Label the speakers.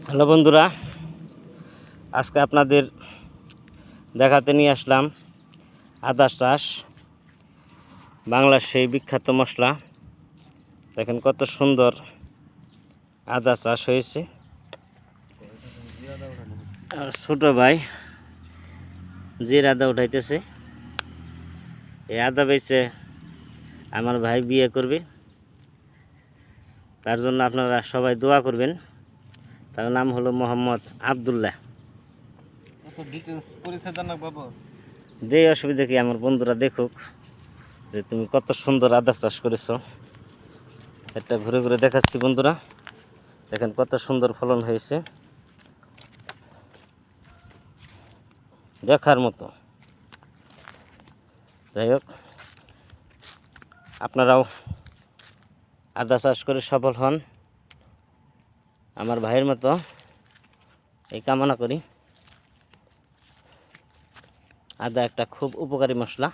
Speaker 1: Hello বন্ধুরা, আজকে আপনাদের দেখাতে নিয়ে আসলাম আদা চাষ। বাংলার সেই বিখ্যাত মশলা। দেখেন কত সুন্দর আদা চাষ হয়েছে। আর ছোট ভাই জির আদা উঠাইতেছে। এই আদা বেচে আমার ভাই বিয়ে করবে, তার জন্য আপনারা সবাই দোয়া করবেন। তার নাম হলো মোহাম্মদ আবদুল্লাহ। যে অসুবিধা কি, আমার বন্ধুরা দেখুক যে তুমি কত সুন্দর আদা চাষ করেছো। এটা ঘুরে ঘুরে দেখাচ্ছি বন্ধুরা, দেখেন কত সুন্দর ফলন হয়েছে, দেখার মতো। যাই হোক, আপনারাও আদা চাষ করে সফল হন আমার ভাইয়ের মতো, এই কামনা করি। আদা একটা খুব উপকারী মশলা।